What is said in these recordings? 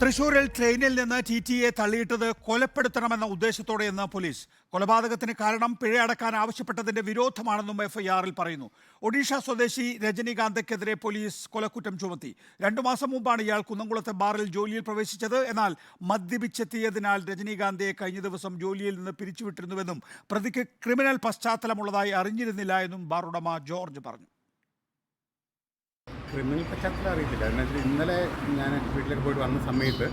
തൃശൂരിൽ ട്രെയിനിൽ നിന്ന് ടിടിയെ തള്ളിയിട്ടത് കൊലപ്പെടുത്തണമെന്ന ഉദ്ദേശത്തോടെയെന്ന് പോലീസ്. കൊലപാതകത്തിന് കാരണം പിഴ അടക്കാൻ ആവശ്യപ്പെട്ടതിന്റെ വിരോധമാണെന്നും എഫ്ഐആറിൽ പറയുന്നു. ഒഡീഷ സ്വദേശി രജനീകാന്തിനെതിരെ പോലീസ് കൊലക്കുറ്റം ചുമത്തി. 2 മാസം മുമ്പാണ് ഇയാൾ കുന്നംകുളത്തെ ബാറിൽ ജോലിയിൽ പ്രവേശിച്ചത്. എന്നാൽ മദ്യപിച്ചെത്തിയതിനാൽ രജനീകാന്തിയെ കഴിഞ്ഞ ദിവസം ജോലിയിൽ നിന്ന് പിരിച്ചുവിട്ടിരുന്നുവെന്നും പ്രതിക്ക് ക്രിമിനൽ പശ്ചാത്തലമുള്ളതായി അറിഞ്ഞിരുന്നില്ല എന്നും ബാർ ഉടമ ജോർജ് പറഞ്ഞു. ക്രിമിനൽ പശ്ചാത്തലം അറിയത്തില്ല. എന്നുവെച്ചാൽ ഇന്നലെ ഞാൻ വീട്ടിലേക്ക് പോയിട്ട് വന്ന സമയത്ത്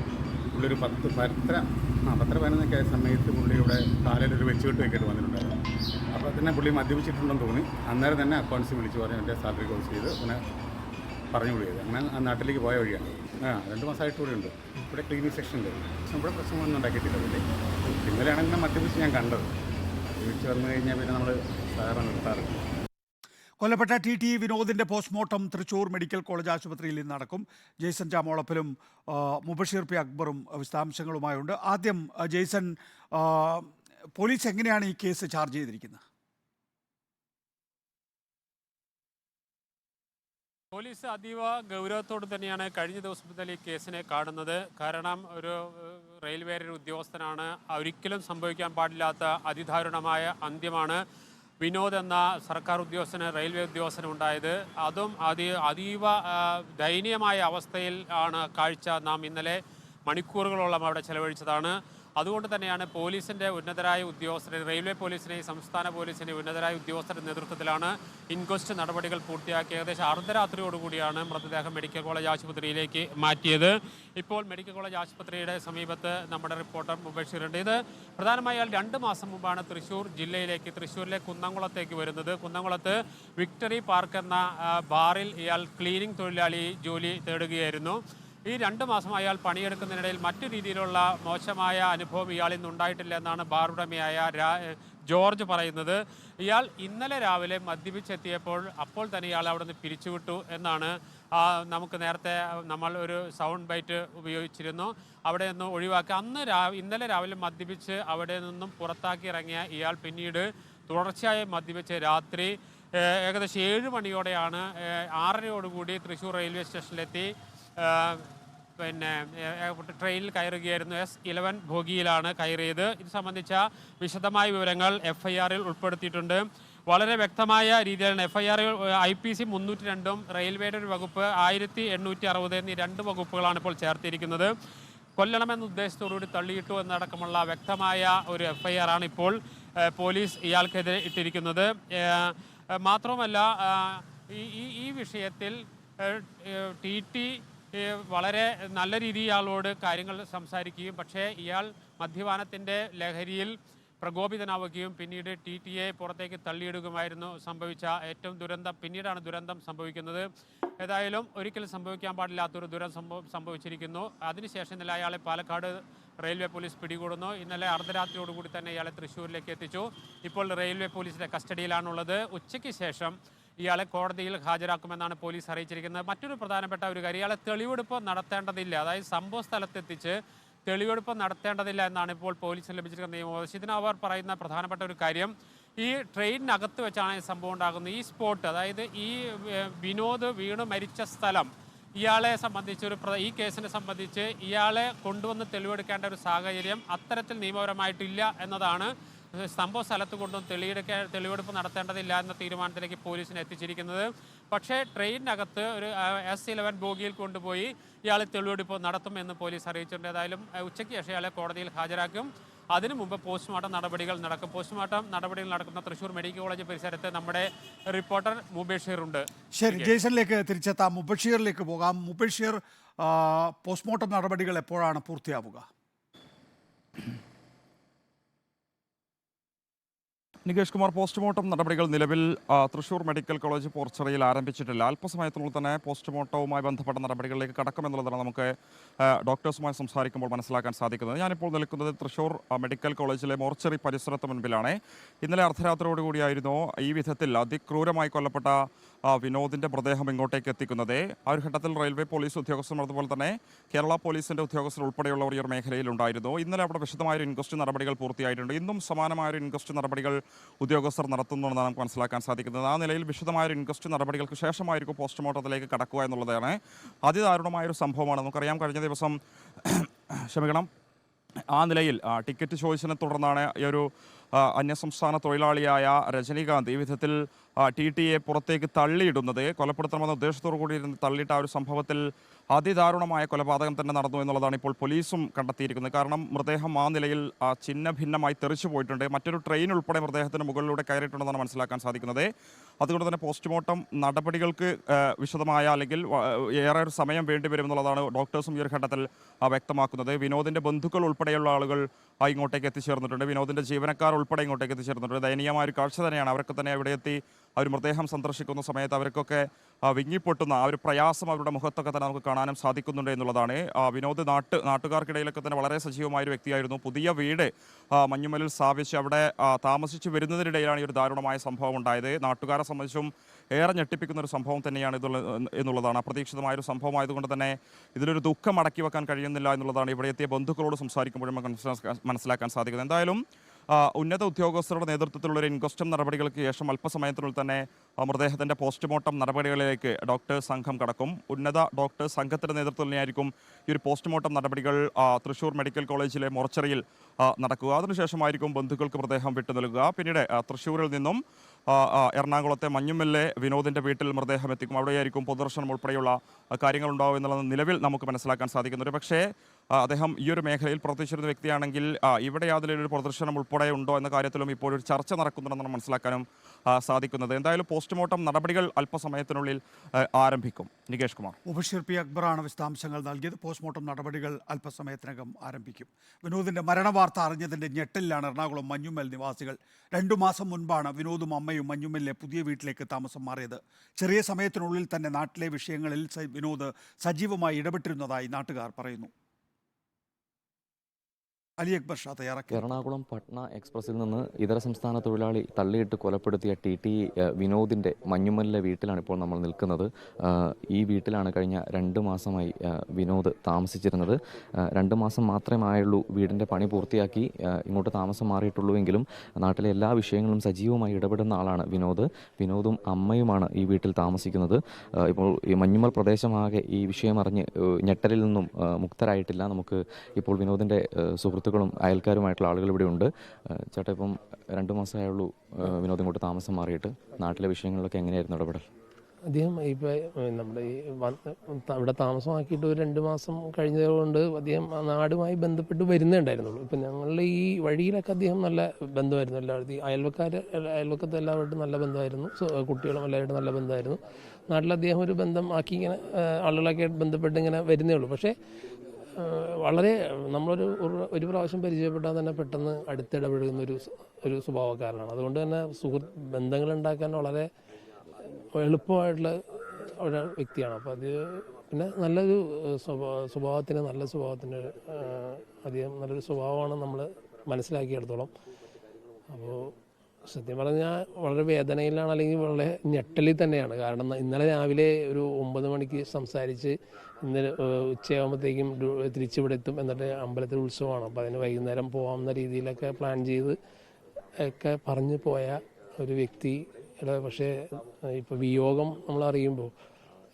പുള്ളി ഒരു 10-11 ആയ സമയത്ത് പുള്ളിയുടെ കാലയിലൊരു വെച്ചുകെട്ട് വയ്ക്കിട്ട് വന്നിട്ടുണ്ടായിരുന്നു. അപ്പോൾ തന്നെ പുള്ളി മദ്യപിച്ചിട്ടുണ്ടെന്ന് തോന്നി. അന്നേരം തന്നെ അക്കൗണ്ട്സിൽ വിളിച്ച് പറഞ്ഞ് എൻ്റെ സാലറി ക്ലോസ് ചെയ്ത് പിന്നെ പറഞ്ഞു വിളിയത്. അങ്ങനെ ആ നാട്ടിലേക്ക് പോയ വഴിയാണ്. 2 മാസമായിട്ട് ഇവിടെ ഉണ്ട്. ഇവിടെ ക്ലീനിങ് സെക്ഷനുണ്ട്. ഇവിടെ പ്രശ്നങ്ങളൊന്നും ഉണ്ടാക്കിയിട്ടില്ല. പുള്ളി ഇന്നലെയാണെങ്കിൽ മദ്യപിച്ച് ഞാൻ കണ്ടത്. മദ്യപിച്ച് വന്നു കഴിഞ്ഞാൽ പിന്നെ നമ്മൾ സാധാരണ നിർത്താറുണ്ട്. കൊല്ലപ്പെട്ട ടി വിനോദിന്റെ പോസ്റ്റ്മോർട്ടം തൃശൂർ മെഡിക്കൽ കോളേജ് ആശുപത്രിയിൽ ഇന്ന് നടക്കും. ജെയ്സൺ ചാമോളപ്പലും മുബഷീർ പി അക്ബറും വിശദാംശങ്ങളുമായുണ്ട്. ആദ്യം ജെയ്സൺ, പോലീസ് എങ്ങനെയാണ് ഈ കേസ് ചാർജ് ചെയ്തിരിക്കുന്നത്? പോലീസ് അതീവ ഗൗരവത്തോട് തന്നെയാണ് കഴിഞ്ഞ ദിവസം മുതൽ ഈ കേസിനെ കാണുന്നത്. കാരണം ഒരു റെയിൽവേ ഉദ്യോഗസ്ഥനാണ്. ഒരിക്കലും സംഭവിക്കാൻ പാടില്ലാത്ത അതിദാരുണമായ അന്ത്യമാണ് വിനോദ് എന്ന സർക്കാർ ഉദ്യോഗസ്ഥന്, റെയിൽവേ ഉദ്യോഗസ്ഥന് ഉണ്ടായത്. അതും അതീവ ദയനീയമായ അവസ്ഥയിൽ ആണ് കാഴ്ച നാം ഇന്നലെ മണിക്കൂറുകളോളം അവിടെ ചെലവഴിച്ചതാണ്. അതുകൊണ്ട് തന്നെയാണ് പോലീസിൻ്റെ ഉന്നതരായ ഉദ്യോഗസ്ഥരെ, റെയിൽവേ പോലീസിനെയും സംസ്ഥാന പോലീസിൻ്റെ ഉന്നതരായ ഉദ്യോഗസ്ഥരുടെ നേതൃത്വത്തിലാണ് ഇൻക്വസ്റ്റ് നടപടികൾ പൂർത്തിയാക്കി ഏകദേശം അർദ്ധരാത്രിയോടുകൂടിയാണ് മൃതദേഹം മെഡിക്കൽ കോളേജ് ആശുപത്രിയിലേക്ക് മാറ്റിയത്. ഇപ്പോൾ മെഡിക്കൽ കോളേജ് ആശുപത്രിയുടെ സമീപത്ത് നമ്മുടെ റിപ്പോർട്ടർ മുബഷീറുണ്ട്. ഇത് പ്രധാനമായി 2 മാസം മുമ്പാണ് തൃശ്ശൂരിലെ കുന്നംകുളത്തേക്ക് വരുന്നത്. കുന്നംകുളത്ത് വിക്ടറി പാർക്ക് എന്ന ബാറിൽ ഇയാൾ ക്ലീനിങ് തൊഴിലാളി ജോലി തേടുകയായിരുന്നു. ഈ 2 മാസം അയാൾ പണിയെടുക്കുന്നതിനിടയിൽ മറ്റു രീതിയിലുള്ള മോശമായ അനുഭവം ഇയാളിൽ നിന്നുണ്ടായിട്ടില്ല എന്നാണ് ബാർ ഉടമയായ ജോർജ് പറയുന്നത്. ഇയാൾ ഇന്നലെ രാവിലെ മദ്യപിച്ചെത്തിയപ്പോൾ അപ്പോൾ തന്നെ ഇയാൾ അവിടെ നിന്ന് പിരിച്ചുവിട്ടു എന്നാണ് നമുക്ക് നേരത്തെ നമ്മൾ ഒരു സൗണ്ട് ബൈറ്റ് ഉപയോഗിച്ചിരുന്നു. അവിടെ നിന്ന് ഒഴിവാക്കി ഇന്നലെ രാവിലെ മദ്യപിച്ച് അവിടെ നിന്നും പുറത്താക്കി ഇറങ്ങിയ ഇയാൾ പിന്നീട് തുടർച്ചയായി മദ്യപിച്ച് രാത്രി ഏകദേശം 7 മണിയോടെയാണ് 6:30 തൃശ്ശൂർ റെയിൽവേ സ്റ്റേഷനിലെത്തി പിന്നെ ട്രെയിനിൽ കയറുകയായിരുന്നു. S11 ബോഗിയിലാണ് കയറിയത്. ഇത് സംബന്ധിച്ച വിശദമായ വിവരങ്ങൾ FIRൽ ഉൾപ്പെടുത്തിയിട്ടുണ്ട്. വളരെ വ്യക്തമായ രീതിയിലാണ് FIRൽ IPC 302 റെയിൽവേയുടെ ഒരു വകുപ്പ് 1860 എന്നീ 2 വകുപ്പുകളാണ് ഇപ്പോൾ ചേർത്തിരിക്കുന്നത്. കൊല്ലണമെന്ന ഉദ്ദേശത്തോടുകൂടി തള്ളിയിട്ടു എന്നടക്കമുള്ള വ്യക്തമായ ഒരു FIR ആണ് ഇപ്പോൾ പോലീസ് ഇയാൾക്കെതിരെ ഇട്ടിരിക്കുന്നത്. മാത്രമല്ല ഈ വിഷയത്തിൽ TT വളരെ നല്ല രീതിയിൽ ഇയാളോട് കാര്യങ്ങൾ സംസാരിക്കുകയും പക്ഷേ ഇയാൾ മദ്യപാനത്തിൻ്റെ ലഹരിയിൽ പ്രകോപിതനാവുകയും പിന്നീട് TTയെ പുറത്തേക്ക് തള്ളിയിടുകയുമായിരുന്നു സംഭവിച്ച ഏറ്റവും പിന്നീടാണ് ദുരന്തം സംഭവിക്കുന്നത്. ഏതായാലും ഒരിക്കലും സംഭവിക്കാൻ പാടില്ലാത്തൊരു ദുരന്തം സംഭവിച്ചിരിക്കുന്നു. അതിനുശേഷം ഇന്നലെ അയാളെ പാലക്കാട് റെയിൽവേ പോലീസ് പിടികൂടുന്നു. ഇന്നലെ അർദ്ധരാത്രിയോടുകൂടി തന്നെ ഇയാളെ തൃശ്ശൂരിലേക്ക് എത്തിച്ചു. ഇപ്പോൾ റെയിൽവേ പോലീസിൻ്റെ കസ്റ്റഡിയിലാണുള്ളത്. ഉച്ചയ്ക്ക് ശേഷം ഇയാളെ കോടതിയിൽ ഹാജരാക്കുമെന്നാണ് പോലീസ് അറിയിച്ചിരിക്കുന്നത്. മറ്റൊരു പ്രധാനപ്പെട്ട ഒരു കാര്യം, ഇയാളെ തെളിവെടുപ്പ് നടത്തേണ്ടതില്ല, അതായത് സംഭവ സ്ഥലത്തെത്തിച്ച് തെളിവെടുപ്പ് നടത്തേണ്ടതില്ല എന്നാണ് ഇപ്പോൾ പോലീസിന് ലഭിച്ചിരിക്കുന്ന നിയമോപദേശം. ഇതിന് അവർ പറയുന്ന പ്രധാനപ്പെട്ട ഒരു കാര്യം, ഈ ട്രെയിനിനകത്ത് വെച്ചാണ് ഈ സംഭവം ഉണ്ടാകുന്നത്. ഈ സ്പോട്ട്, അതായത് ഈ വിനോദ് വീണ് മരിച്ച സ്ഥലം, ഇയാളെ സംബന്ധിച്ച് ഈ കേസിനെ സംബന്ധിച്ച് ഇയാളെ കൊണ്ടുവന്ന് തെളിവെടുക്കേണ്ട ഒരു സാഹചര്യം അത്തരത്തിൽ നിയമപരമായിട്ടില്ല എന്നതാണ് സംഭവ സ്ഥലത്ത് കൊണ്ടും തെളിവെടുപ്പ് നടത്തേണ്ടതില്ല എന്ന തീരുമാനത്തിലേക്ക് പോലീസിനെ എത്തിച്ചിരിക്കുന്നത്. പക്ഷേ ട്രെയിനിനകത്ത് ഒരു S11 ബോഗിയിൽ കൊണ്ടുപോയി ഇയാളെ തെളിവെടുപ്പ് നടത്തുമെന്ന് പോലീസ് അറിയിച്ചിട്ടുണ്ട്. ഏതായാലും ഉച്ചയ്ക്ക് ശേഷം ഇയാളെ കോടതിയിൽ ഹാജരാക്കും. അതിനു മുമ്പ് പോസ്റ്റ്മോർട്ടം നടപടികൾ നടക്കും. പോസ്റ്റ്മോർട്ടം നടപടികൾ നടക്കുന്ന തൃശ്ശൂർ മെഡിക്കൽ കോളേജ് പരിസരത്ത് നമ്മുടെ റിപ്പോർട്ടർ മുബഷീർ ഉണ്ട്. ശരി, ജെയ്സണിലേക്ക് തിരിച്ചെത്താം. മുബഷീറിലേക്ക് പോകാം. മുബഷീർ, പോസ്റ്റ്മോർട്ടം നടപടികൾ എപ്പോഴാണ് പൂർത്തിയാവുക? നികേഷ് കുമാർ, പോസ്റ്റ്മോർട്ടം നടപടികൾ നിലവിൽ തൃശ്ശൂർ മെഡിക്കൽ കോളേജ് പോർച്ചറിയിൽ ആരംഭിച്ചിട്ടില്ല. അല്പസമയത്തിനുള്ളിൽ തന്നെ പോസ്റ്റ്മോർട്ടവുമായി ബന്ധപ്പെട്ട നടപടികളിലേക്ക് കടക്കുമെന്നുള്ളതാണ് നമുക്ക് ഡോക്ടേഴ്സുമായി സംസാരിക്കുമ്പോൾ മനസ്സിലാക്കാൻ സാധിക്കുന്നത്. ഞാനിപ്പോൾ നിൽക്കുന്നത് തൃശ്ശൂർ മെഡിക്കൽ കോളേജിലെ മോർച്ചറി പരിസരത്ത് മുൻപിലാണ്. ഇന്നലെ അർദ്ധരാത്രിയോടുകൂടിയായിരുന്നു ഈ വിധത്തിൽ അതിക്രൂരമായി കൊല്ലപ്പെട്ട വിനോദിൻ്റെ മൃതദേഹം ഇങ്ങോട്ടേക്ക് എത്തിക്കുന്നത്. ആ ഒരു ഘട്ടത്തിൽ റെയിൽവേ പോലീസ് ഉദ്യോഗസ്ഥരും അതുപോലെ തന്നെ കേരള പോലീസിൻ്റെ ഉദ്യോഗസ്ഥർ ഉൾപ്പെടെയുള്ളവർ ഈ ഒരു മേഖലയിലുണ്ടായിരുന്നു. ഇന്നലെ അവിടെ വിശദമായൊരു ഇൻക്വസ്റ്റ് നടപടികൾ പൂർത്തിയായിട്ടുണ്ട്. ഇന്നും സമാനമായൊരു ഇൻക്വസ്റ്റ് നടപടികൾ ഉദ്യോഗസ്ഥർ നടത്തുന്നുണ്ടെന്നാണ് നമുക്ക് മനസ്സിലാക്കാൻ സാധിക്കുന്നത്. ആ നിലയിൽ വിശദമായൊരു ഇൻക്വസ്റ്റ് നടപടികൾക്ക് ശേഷമായിരിക്കും പോസ്റ്റ്മോർട്ടത്തിലേക്ക് കടക്കുക എന്നുള്ളതാണ് അതിദാരുണമായൊരു സംഭവമാണ്. നമുക്കറിയാം, കഴിഞ്ഞ ദിവസം ആ നിലയിൽ ടിക്കറ്റ് ചോയ്സിനെ തുടർന്നാണ് ഈ ഒരു അന്യസംസ്ഥാന തൊഴിലാളിയായ രജനീകാന്ത് ഈ വിധത്തിൽ TTയെ പുറത്തേക്ക് തള്ളിയിടുന്നത്. കൊലപ്പെടുത്തണമെന്ന ഉദ്ദേശത്തോടു കൂടി തള്ളിയിട്ട ആ ഒരു സംഭവത്തിൽ അതിദാരുണമായ കൊലപാതകം തന്നെ നടന്നു എന്നുള്ളതാണ് ഇപ്പോൾ പോലീസും കണ്ടെത്തിയിരിക്കുന്നത്. കാരണം മൃതദേഹം ആ നിലയിൽ ഛിന്ന ഭിന്നമായി തെറിച്ചു പോയിട്ടുണ്ട്. മറ്റൊരു ട്രെയിൻ ഉൾപ്പെടെ മൃതദേഹത്തിന് മുകളിലൂടെ കയറിയിട്ടുണ്ടെന്നാണ് മനസ്സിലാക്കാൻ സാധിക്കുന്നത്. അതുകൊണ്ട് തന്നെ പോസ്റ്റ്മോർട്ടം നടപടികൾക്ക് വിശദമായ അല്ലെങ്കിൽ ഏറെ ഒരു സമയം വേണ്ടിവരും എന്നുള്ളതാണ് ഡോക്ടേഴ്സും ഈ ഒരു ഘട്ടത്തിൽ വ്യക്തമാക്കുന്നത്. വിനോദിൻ്റെ ബന്ധുക്കൾ ഉൾപ്പെടെയുള്ള ആളുകൾ ഇങ്ങോട്ടേക്ക് എത്തിച്ചേർന്നിട്ടുണ്ട്. വിനോദിൻ്റെ ജീവനക്കാർ ഉൾപ്പെടെ ഇങ്ങോട്ടേക്ക് എത്തിച്ചേർന്നിട്ടുണ്ട്. ദയനീയമായ ഒരു കാഴ്ച തന്നെയാണ്. അവർക്ക് തന്നെ അവിടെ എത്തി ആ ഒരു മൃതദേഹം സന്ദർശിക്കുന്ന സമയത്ത് അവർക്കൊക്കെ വിങ്ങിപ്പൊട്ടുന്ന ആ ഒരു പ്രയാസം അവരുടെ മുഖത്തൊക്കെ തന്നെ നമുക്ക് കാണാനും സാധിക്കുന്നുണ്ട് എന്നുള്ളതാണ്. വിനോദ് നാട്ടുകാർക്കിടയിലൊക്കെ തന്നെ വളരെ സജീവമായൊരു വ്യക്തിയായിരുന്നു. പുതിയ വീട് മഞ്ഞുമലിൽ സ്ഥാപിച്ച് അവിടെ താമസിച്ച് വരുന്നതിനിടയിലാണ് ഈ ഒരു ദാരുണമായ സംഭവം ഉണ്ടായത്. നാട്ടുകാരെ സംബന്ധിച്ചും ഏറെ ഞെട്ടിപ്പിക്കുന്ന ഒരു സംഭവം തന്നെയാണ് എന്നുള്ളതാണ്. അപ്രതീക്ഷിതമായൊരു സംഭവമായതുകൊണ്ട് തന്നെ ഇതിലൊരു ദുഃഖം അടക്കി വെക്കാൻ കഴിയുന്നില്ല എന്നുള്ളതാണ് ഇവിടെ എത്തിയ ബന്ധുക്കളോട് സംസാരിക്കുമ്പോഴും മനസ്സിലാക്കാൻ സാധിക്കുന്നത്. എന്തായാലും ഉന്നത ഉദ്യോഗസ്ഥരുടെ നേതൃത്വത്തിലുള്ളൊരു ഇൻക്വസ്റ്റ് നടപടികൾക്ക് ശേഷം അല്പസമയത്തിനുള്ളിൽ തന്നെ മൃതദേഹത്തിൻ്റെ പോസ്റ്റ്മോർട്ടം നടപടികളിലേക്ക് ഡോക്ടേഴ്സ് സംഘം കടക്കും. ഉന്നത ഡോക്ടേഴ്സ് സംഘത്തിൻ്റെ നേതൃത്വത്തിൽ തന്നെയായിരിക്കും ഈ ഒരു പോസ്റ്റ്മോർട്ടം നടപടികൾ തൃശ്ശൂർ മെഡിക്കൽ കോളേജിലെ മോർച്ചറിയിൽ നടക്കുക. അതിനുശേഷമായിരിക്കും ബന്ധുക്കൾക്ക് മൃതദേഹം വിട്ടു നൽകുക. പിന്നീട് തൃശ്ശൂരിൽ നിന്നും എറണാകുളത്തെ മഞ്ഞുമല്ലെ വിനോദിൻ്റെ വീട്ടിൽ മൃതദേഹം എത്തിക്കും. അവിടെയായിരിക്കും പൊതുദർശനം ഉൾപ്പെടെയുള്ള കാര്യങ്ങളുണ്ടാവും എന്നുള്ളത് നിലവിൽ നമുക്ക് മനസ്സിലാക്കാൻ സാധിക്കുന്നുണ്ട്. പക്ഷേ അദ്ദേഹം ഈ ഒരു മേഖലയിൽ പ്രവർത്തിച്ചിരുന്ന വ്യക്തിയാണെങ്കിൽ ഇവിടെ യാതൊരു പ്രദർശനം ഉൾപ്പെടെ ഉണ്ടോ എന്ന കാര്യത്തിലും ഇപ്പോഴൊരു ചർച്ച നടക്കുന്നുണ്ടെന്നാണ് മനസ്സിലാക്കാനും സാധിക്കുന്നത്. എന്തായാലും പോസ്റ്റ്മോർട്ടം നടപടികൾ അല്പസമയത്തിനുള്ളിൽ ആരംഭിക്കും. നികേഷ് കുമാർ. മുബഷീർ പി അക്ബറാണ് വിശദാംശങ്ങൾ നൽകിയത്. പോസ്റ്റ്മോർട്ടം നടപടികൾ അല്പസമയത്തിനകം ആരംഭിക്കും. വിനോദിന്റെ മരണവാർത്ത അറിഞ്ഞതിന്റെ ഞെട്ടലിലാണ് എറണാകുളം മഞ്ഞുമൽ നിവാസികൾ. 2 മാസം മുൻപാണ് വിനോദും അമ്മയും മഞ്ഞുമലിലെ പുതിയ വീട്ടിലേക്ക് താമസം മാറിയത്. ചെറിയ സമയത്തിനുള്ളിൽ തന്നെ നാട്ടിലെ വിഷയങ്ങളിൽ വിനോദ് സജീവമായി ഇടപെട്ടിരുന്നതായി നാട്ടുകാർ പറയുന്നു. എറണാകുളം പട്ന എക്സ്പ്രസിൽ നിന്ന് ഇതര സംസ്ഥാന തൊഴിലാളി തള്ളിയിട്ട് കൊലപ്പെടുത്തിയ TT വിനോദിൻ്റെ മഞ്ഞുമലിലെ വീട്ടിലാണ് ഇപ്പോൾ നമ്മൾ നിൽക്കുന്നത്. ഈ വീട്ടിലാണ് കഴിഞ്ഞ 2 മാസമായി വിനോദ് താമസിച്ചിരുന്നത്. 2 മാസം മാത്രമേ ആയുള്ളൂ വീടിൻ്റെ പണി പൂർത്തിയാക്കി ഇങ്ങോട്ട് താമസം മാറിയിട്ടുള്ളൂ. എങ്കിലും നാട്ടിലെ എല്ലാ വിഷയങ്ങളും സജീവമായി ഇടപെടുന്ന ആളാണ് വിനോദ്. വിനോദും അമ്മയുമാണ് ഈ വീട്ടിൽ താമസിക്കുന്നത്. ഇപ്പോൾ ഈ മഞ്ഞുമൽ പ്രദേശമാകെ ഈ വിഷയം അറിഞ്ഞ് ഞെട്ടലിൽ നിന്നും മുക്തരായിട്ടില്ല. നമുക്ക് ഇപ്പോൾ വിനോദിൻ്റെ സുഹൃത്തുക്കളും അയൽക്കാരുമായിട്ടുള്ള ആളുകൾ ഇവിടെ ഉണ്ട്. ചേട്ടാ, ഇപ്പം 2 മാസമായുള്ളൂ വിനോദം ഇങ്ങോട്ട് താമസം മാറിയിട്ട്. നാട്ടിലെ വിഷയങ്ങളിലൊക്കെ എങ്ങനെയായിരുന്നു ഇടപെടൽ? അദ്ദേഹം ഇപ്പോൾ നമ്മുടെ ഈ ഇവിടെ താമസമാക്കിയിട്ട് ഒരു 2 മാസം കഴിഞ്ഞതുകൊണ്ട് അദ്ദേഹം നാടുമായി ബന്ധപ്പെട്ട് വരുന്നുണ്ടായിരുന്നുള്ളൂ. ഇപ്പം ഞങ്ങളുടെ ഈ വഴിയിലൊക്കെ അദ്ദേഹം നല്ല ബന്ധമായിരുന്നു. എല്ലാവരും അയൽവക്കത്തെ എല്ലാവരുമായിട്ടും നല്ല ബന്ധമായിരുന്നു. കുട്ടികളും എല്ലാവരുമായിട്ടും നല്ല ബന്ധമായിരുന്നു. നാട്ടിൽ അദ്ദേഹം ഒരു ബന്ധം ആക്കി ഇങ്ങനെ ആളുകളൊക്കെ ബന്ധപ്പെട്ട് ഇങ്ങനെ വരുന്നേ ഉള്ളൂ. പക്ഷേ വളരെ ഒരു പ്രാവശ്യം പരിചയപ്പെട്ടാൽ തന്നെ പെട്ടെന്ന് അടുത്തിടപെടുന്ന ഒരു സ്വഭാവക്കാരനാണ്. അതുകൊണ്ട് തന്നെ ബന്ധങ്ങൾ ഉണ്ടാക്കാൻ വളരെ എളുപ്പമായിട്ടുള്ള ഒരു വ്യക്തിയാണ്. അപ്പോൾ അത് പിന്നെ നല്ലൊരു നല്ല സ്വഭാവത്തിന് അധികം നല്ലൊരു സ്വഭാവമാണ് നമ്മൾ മനസ്സിലാക്കിയെടുത്തോളം. അപ്പോൾ സത്യം പറഞ്ഞാൽ വളരെ വേദനയിലാണ്, അല്ലെങ്കിൽ വളരെ ഞെട്ടലിൽ തന്നെയാണ്. കാരണം ഇന്നലെ രാവിലെ ഒരു 9 മണിക്ക് സംസാരിച്ച് ഇന്നലെ ഉച്ചയാകുമ്പോഴത്തേക്കും തിരിച്ചിവിടെ എത്തും. എന്നിട്ട് അമ്പലത്തിൽ ഉത്സവമാണ്, അപ്പോൾ അതിന് വൈകുന്നേരം പോകാവുന്ന രീതിയിലൊക്കെ പ്ലാൻ ചെയ്ത് ഒക്കെ പറഞ്ഞു പോയ ഒരു വ്യക്തിയുടെ പക്ഷേ ഇപ്പോൾ വിയോഗം നമ്മൾ അറിയുമ്പോൾ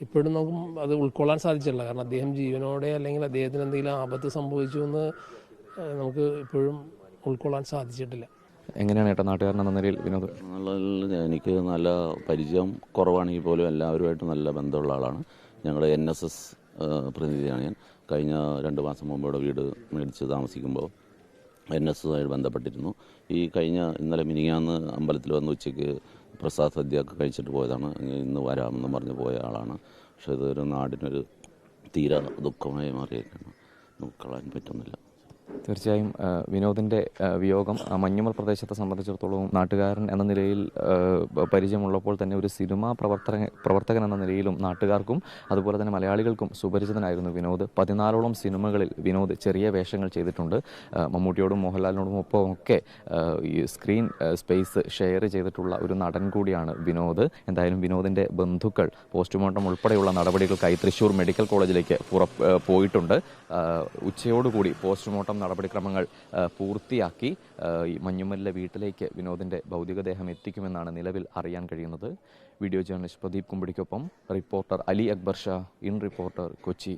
ഇപ്പോഴും നമുക്ക് അത് ഉൾക്കൊള്ളാൻ സാധിച്ചിട്ടില്ല. കാരണം അദ്ദേഹം ജീവനോടെ അല്ലെങ്കിൽ അദ്ദേഹത്തിന് എന്തെങ്കിലും ആപത്ത് സംഭവിച്ചു എന്ന് നമുക്ക് ഇപ്പോഴും ഉൾക്കൊള്ളാൻ സാധിച്ചിട്ടില്ല. എങ്ങനെയാണ് ഏട്ടാ നാട്ടുകാരനെന്ന നിലയിൽ വിനോദ്? എനിക്ക് നല്ല പരിചയം കുറവാണെങ്കിൽ പോലും എല്ലാവരുമായിട്ട് നല്ല ബന്ധമുള്ള ആളാണ്. ഞങ്ങളുടെ NSS പ്രതിനിധിയാണ് ഞാൻ. കഴിഞ്ഞ 2 മാസം മുമ്പ് ഇവിടെ വീട് മേടിച്ച് താമസിക്കുമ്പോൾ NSS ബന്ധപ്പെട്ടിരുന്നു. ഇന്നലെ മിനിങ്ങാന്ന് അമ്പലത്തിൽ വന്ന് ഉച്ചയ്ക്ക് പ്രസാദ സദ്യയൊക്കെ കഴിച്ചിട്ട് പോയതാണ്. ഇന്ന് വരാമെന്ന് പറഞ്ഞ് പോയ ആളാണ്. പക്ഷേ ഇതൊരു നാടിനൊരു തീരെ ദുഃഖമായി മാറിയേക്കാണ്. നമുക്ക് കളയാൻ പറ്റുന്നില്ല. തീർച്ചയായും വിനോദിൻ്റെ വിയോഗം മഞ്ഞുമൽ പ്രദേശത്തെ സംബന്ധിച്ചിടത്തോളം നാട്ടുകാരൻ എന്ന നിലയിൽ പരിചയമുള്ളപ്പോൾ തന്നെ ഒരു സിനിമാ പ്രവർത്തകൻ എന്ന നിലയിലും നാട്ടുകാർക്കും അതുപോലെ തന്നെ മലയാളികൾക്കും സുപരിചിതനായിരുന്നു വിനോദ്. 14ഓളം സിനിമകളിൽ വിനോദ് ചെറിയ വേഷങ്ങൾ ചെയ്തിട്ടുണ്ട്. മമ്മൂട്ടിയോടും മോഹൻലാലിനോടും ഒപ്പമൊക്കെ ഈ സ്ക്രീൻ സ്പേസ് ഷെയർ ചെയ്തിട്ടുള്ള ഒരു നടൻ കൂടിയാണ് വിനോദ്. എന്തായാലും വിനോദിൻ്റെ ബന്ധുക്കൾ പോസ്റ്റ്മോർട്ടം ഉൾപ്പെടെയുള്ള നടപടികൾക്കായി തൃശ്ശൂർ മെഡിക്കൽ കോളേജിലേക്ക് പോയിട്ടുണ്ട്. ഉച്ചയോടുകൂടി പോസ്റ്റ്മോർട്ടം നടപടിക്രമങ്ങൾ പൂർത്തിയാക്കി മഞ്ഞുമലിലെ വീട്ടിലേക്ക് വിനോദിൻ്റെ ഭൗതികദേഹം എത്തിക്കുമെന്നാണ് നിലവിൽ അറിയാൻ കഴിയുന്നത്. വീഡിയോ ജേർണലിസ്റ്റ് പ്രദീപ് കുമ്പിടിക്കൊപ്പം reporter Ali Akbar Shah, in reporter, Kochi.